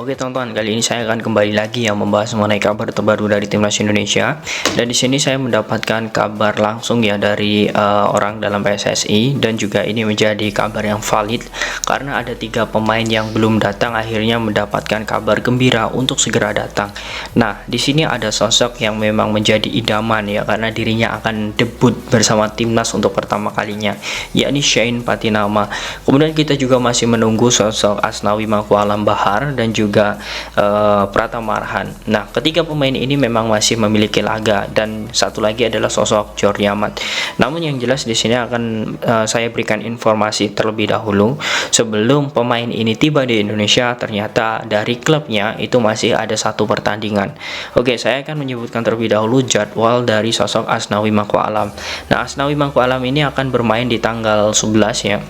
Oke teman-teman, kali ini saya akan kembali lagi yang membahas mengenai kabar terbaru dari Timnas Indonesia. Dan di sini saya mendapatkan kabar langsung ya dari orang dalam PSSI, dan juga ini menjadi kabar yang valid karena ada 3 pemain yang belum datang akhirnya mendapatkan kabar gembira untuk segera datang. Nah, di sini ada sosok yang memang menjadi idaman ya karena dirinya akan debut bersama Timnas untuk pertama kalinya, yakni Shein Patinama. Kemudian kita juga masih menunggu sosok Asnawi Mangkualam Bahar dan juga Pratama Arhan. Nah, ketiga pemain ini memang masih memiliki laga, dan satu lagi adalah sosok Jordi Amat. Namun yang jelas di sini akan saya berikan informasi terlebih dahulu sebelum pemain ini tiba di Indonesia. Ternyata dari klubnya itu masih ada 1 pertandingan. Oke, saya akan menyebutkan terlebih dahulu jadwal dari sosok Asnawi Mangkualam. Nah, Asnawi Mangkualam ini akan bermain di tanggal 11 ya.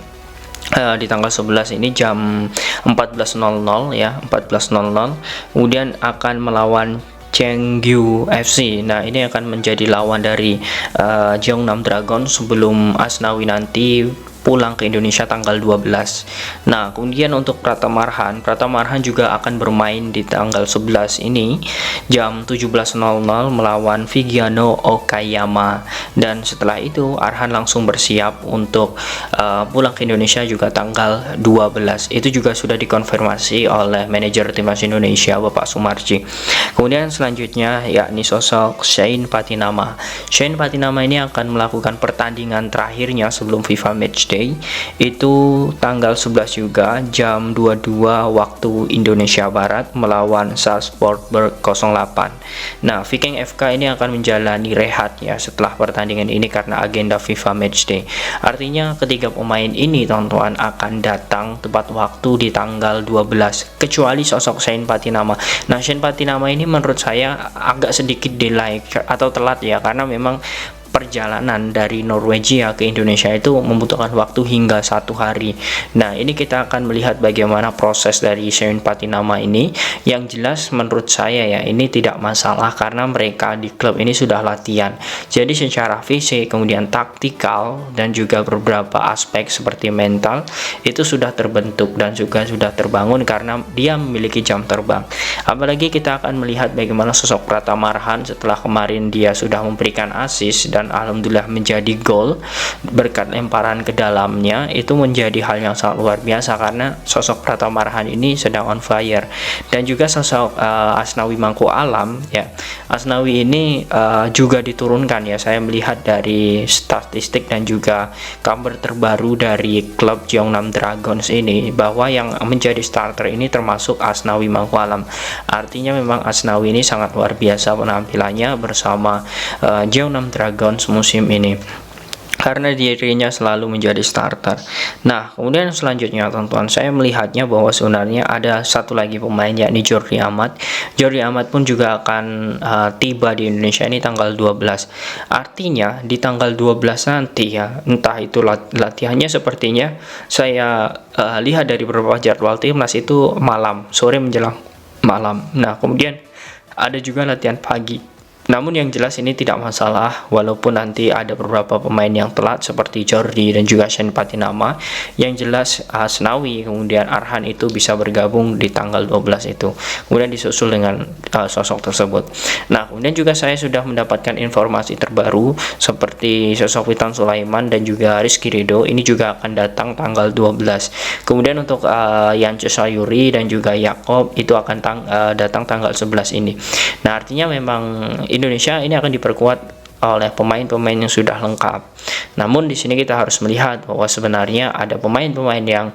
Di tanggal 11 ini jam 14.00 ya, 14.00. Kemudian akan melawan Chengdu FC. Nah, ini akan menjadi lawan dari Jeonnam Dragon sebelum Asnawi nanti pulang ke Indonesia tanggal 12. Nah, kemudian untuk Pratama Arhan juga akan bermain di tanggal 11 ini jam 17.00 melawan Viggiano Okayama, dan setelah itu Arhan langsung bersiap untuk pulang ke Indonesia juga tanggal 12. Itu juga sudah dikonfirmasi oleh manajer Timnas Indonesia Bapak Sumarji. Kemudian selanjutnya yakni sosok Shein Patinama. Shein Patinama ini akan melakukan pertandingan terakhirnya sebelum FIFA Matchday, itu tanggal 11 juga jam 22 waktu Indonesia Barat melawan Salzburg 08. Nah, Viking FK ini akan menjalani rehat ya setelah pertandingan ini karena agenda FIFA Matchday. Artinya ketiga pemain ini teman-teman akan datang tepat waktu di tanggal 12, kecuali sosok Shein Patinama. Nah, Shein Patinama ini menurut saya agak sedikit delay atau telat ya, karena memang perjalanan dari Norwegia ke Indonesia itu membutuhkan waktu hingga 1 hari. Nah, ini kita akan melihat bagaimana proses dari Shein Patinama ini. Yang jelas menurut saya ya ini tidak masalah karena mereka di klub ini sudah latihan. Jadi secara fisik, kemudian taktikal, dan juga beberapa aspek seperti mental itu sudah terbentuk dan juga sudah terbangun karena dia memiliki jam terbang. Apalagi kita akan melihat bagaimana sosok Pratama Arhan setelah kemarin dia sudah memberikan assist dan alhamdulillah menjadi gol berkat lemparan ke dalamnya. Itu menjadi hal yang sangat luar biasa karena sosok Pratama Arhan ini sedang on fire. Dan juga sosok Asnawi Mangkualam ya, Asnawi ini juga diturunkan ya. Saya melihat dari statistik dan juga kabar terbaru dari klub Jeonnam Dragons ini bahwa yang menjadi starter ini termasuk Asnawi Mangkualam. Artinya memang Asnawi ini sangat luar biasa penampilannya bersama Jeonnam Dragons musim ini karena dirinya selalu menjadi starter. Nah, kemudian selanjutnya teman-teman, saya melihatnya bahwa sebenarnya ada satu lagi pemain yakni Jordi Amat. Jordi Amat pun juga akan tiba di Indonesia ini tanggal 12. Artinya di tanggal 12 nanti ya, entah itu latihannya sepertinya saya lihat dari beberapa jadwal timnas itu malam, sore menjelang malam. Nah, kemudian ada juga latihan pagi. Namun yang jelas ini tidak masalah walaupun nanti ada beberapa pemain yang telat seperti Jordi dan juga Shein Patinama. Yang jelas Asnawi kemudian Arhan itu bisa bergabung di tanggal 12 itu. Kemudian disusul dengan sosok tersebut. Nah, kemudian juga saya sudah mendapatkan informasi terbaru seperti sosok Witan Sulaiman dan juga Rizky Ridho ini juga akan datang tanggal 12. Kemudian untuk Yance Sayuri dan juga Yakob itu akan datang tanggal 11 ini. Nah, artinya memang Indonesia ini akan diperkuat oleh pemain-pemain yang sudah lengkap. Namun di sini kita harus melihat bahwa sebenarnya ada pemain-pemain yang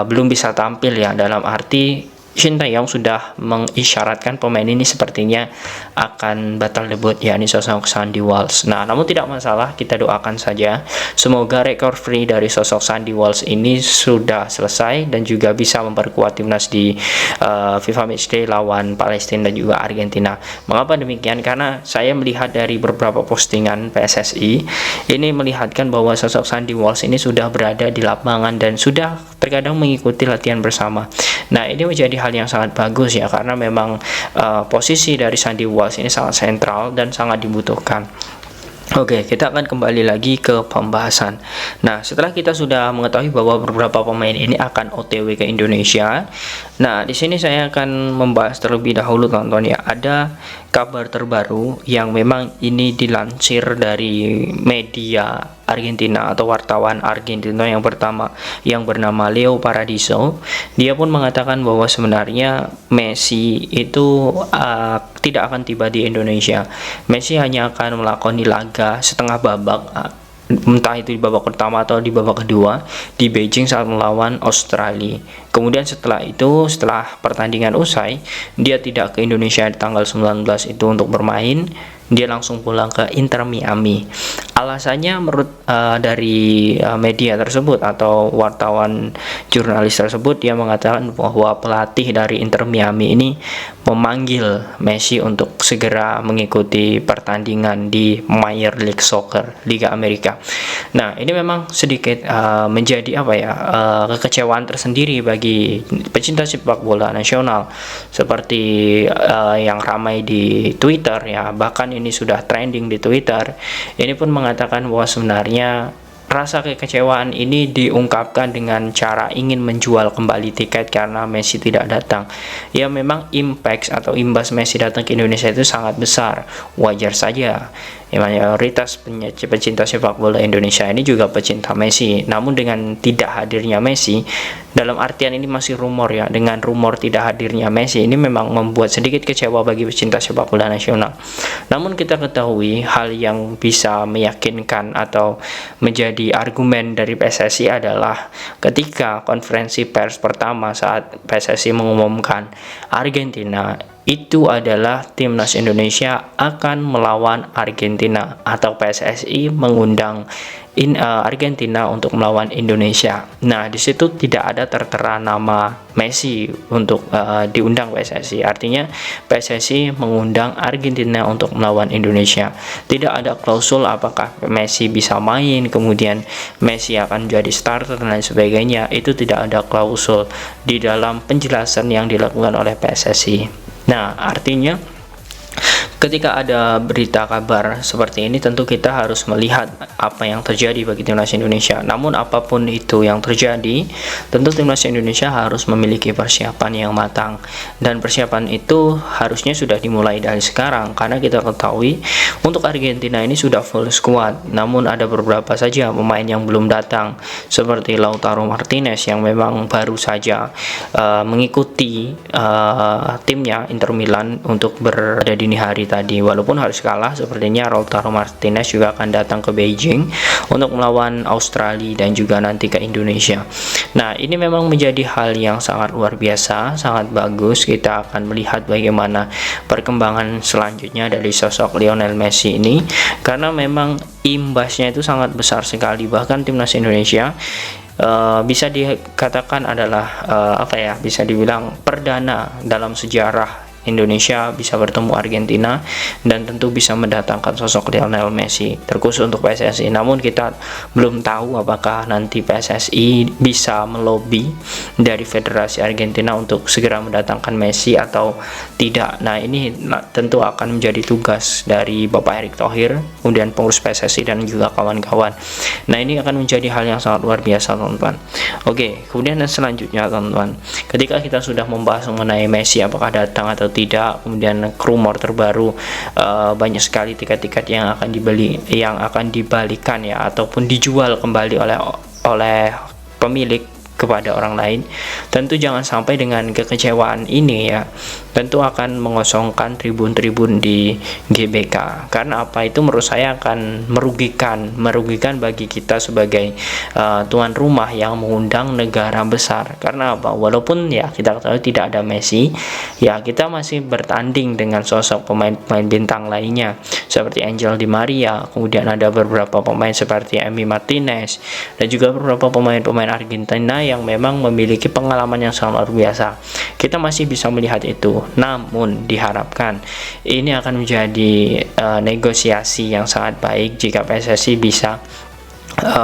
belum bisa tampil ya, dalam arti Shin Tae-yong sudah mengisyaratkan pemain ini sepertinya akan batal debut, yakni sosok Sandy Walsh. Nah, namun tidak masalah, kita doakan saja semoga recovery dari sosok Sandy Walsh ini sudah selesai dan juga bisa memperkuat timnas di FIFA Matchday lawan Palestina dan juga Argentina. Mengapa demikian? Karena saya melihat dari beberapa postingan PSSI ini melihatkan bahwa sosok Sandy Walsh ini sudah berada di lapangan dan sudah terkadang mengikuti latihan bersama. Nah, ini menjadi hal yang sangat bagus ya, karena memang posisi dari Sandy Walsh ini sangat sentral dan sangat dibutuhkan. Oke, kita akan kembali lagi ke pembahasan. Nah, setelah kita sudah mengetahui bahwa beberapa pemain ini akan OTW ke Indonesia, nah di sini saya akan membahas terlebih dahulu, teman-teman ya. Ada kabar terbaru yang memang ini dilansir dari media Argentina atau wartawan Argentina yang pertama yang bernama Leo Paradiso. Dia pun mengatakan bahwa sebenarnya Messi itu tidak akan tiba di Indonesia. Messi hanya akan melakoni laga setengah babak, entah itu di babak pertama atau di babak kedua di Beijing saat melawan Australia. Kemudian setelah itu, setelah pertandingan usai, dia tidak ke Indonesia di tanggal 19 itu untuk bermain. Dia langsung pulang ke Inter Miami. Alasannya menurut dari media tersebut atau wartawan jurnalis tersebut, dia mengatakan bahwa pelatih dari Inter Miami ini memanggil Messi untuk segera mengikuti pertandingan di Major League Soccer Liga Amerika. Nah, ini memang sedikit menjadi kekecewaan tersendiri bagi pecinta sepak bola nasional, seperti yang ramai di Twitter ya, bahkan ini sudah trending di Twitter. Ini pun mengatakan bahwa sebenarnya rasa kekecewaan ini diungkapkan dengan cara ingin menjual kembali tiket karena Messi tidak datang. Ya, memang impact atau imbas Messi datang ke Indonesia itu sangat besar. Wajar saja. Ya, mayoritas pecinta sepak bola Indonesia ini juga pecinta Messi. Namun dengan tidak hadirnya Messi, dalam artian ini masih rumor ya, dengan rumor tidak hadirnya Messi ini memang membuat sedikit kecewa bagi pecinta sepak bola nasional. Namun kita ketahui hal yang bisa meyakinkan atau menjadi argumen dari PSSI adalah ketika konferensi pers pertama saat PSSI mengumumkan Argentina itu adalah timnas Indonesia akan melawan Argentina, atau PSSI mengundang Argentina untuk melawan Indonesia. Nah, di situ tidak ada tertera nama Messi untuk diundang PSSI. Artinya PSSI mengundang Argentina untuk melawan Indonesia. Tidak ada klausul apakah Messi bisa main, kemudian Messi akan menjadi starter dan lain sebagainya. Itu tidak ada klausul di dalam penjelasan yang dilakukan oleh PSSI. Nah, artinya ketika ada berita kabar seperti ini, tentu kita harus melihat apa yang terjadi bagi timnas Indonesia. Namun apapun itu yang terjadi, tentu timnas Indonesia harus memiliki persiapan yang matang, dan persiapan itu harusnya sudah dimulai dari sekarang, karena kita ketahui untuk Argentina ini sudah full squad. Namun ada beberapa saja pemain yang belum datang, seperti Lautaro Martinez yang memang baru saja mengikuti timnya Inter Milan untuk berada dini hari tadi. Walaupun harus kalah, sepertinya Lautaro Martinez juga akan datang ke Beijing untuk melawan Australia dan juga nanti ke Indonesia. Nah, ini memang menjadi hal yang sangat luar biasa, sangat bagus. Kita akan melihat bagaimana perkembangan selanjutnya dari sosok Lionel Messi ini, karena memang imbasnya itu sangat besar sekali. Bahkan timnas Indonesia bisa dikatakan adalah bisa dibilang perdana dalam sejarah Indonesia bisa bertemu Argentina, dan tentu bisa mendatangkan sosok Lionel Messi terkhusus untuk PSSI. Namun kita belum tahu apakah nanti PSSI bisa melobi dari Federasi Argentina untuk segera mendatangkan Messi atau tidak. Nah, ini tentu akan menjadi tugas dari Bapak Erick Thohir, kemudian pengurus PSSI dan juga kawan-kawan. Nah, ini akan menjadi hal yang sangat luar biasa, teman-teman. Oke, kemudian selanjutnya, teman-teman, ketika kita sudah membahas mengenai Messi apakah datang atau tidak, kemudian rumor terbaru banyak sekali tiket-tiket yang akan dibalikan ya, ataupun dijual kembali oleh pemilik kepada orang lain. Tentu jangan sampai dengan kekecewaan ini ya, tentu akan mengosongkan tribun-tribun di GBK. Karena apa, itu menurut saya akan merugikan bagi kita sebagai tuan rumah yang mengundang negara besar. Karena apa, walaupun ya kita ketahui tidak ada Messi, ya kita masih bertanding dengan sosok pemain-pemain bintang lainnya seperti Angel Di Maria, kemudian ada beberapa pemain seperti Emi Martinez, dan juga beberapa pemain-pemain Argentina yang memang memiliki pengalaman yang sangat luar biasa. Kita masih bisa melihat itu. Namun diharapkan ini akan menjadi negosiasi yang sangat baik jika PSSI bisa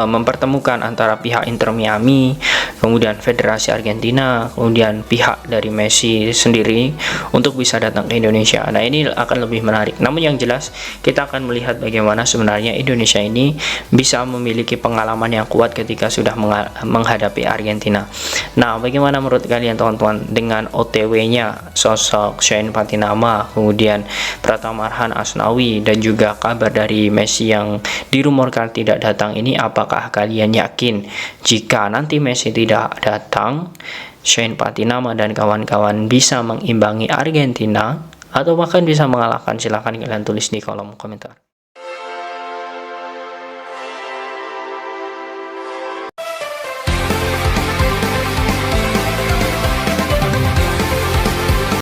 mempertemukan antara pihak Inter Miami, kemudian Federasi Argentina, kemudian pihak dari Messi sendiri untuk bisa datang ke Indonesia. Nah, ini akan lebih menarik. Namun yang jelas kita akan melihat bagaimana sebenarnya Indonesia ini bisa memiliki pengalaman yang kuat ketika sudah menghadapi Argentina. Nah, bagaimana menurut kalian teman-teman dengan OTW-nya sosok Shane Patinama, kemudian Pratama Arhan Asnawi, dan juga kabar dari Messi yang dirumorkan tidak datang ini? Apakah kalian yakin jika nanti Messi tidak datang, Shane Patinama dan kawan-kawan bisa mengimbangi Argentina atau bahkan bisa mengalahkan? Silahkan kalian tulis di kolom komentar.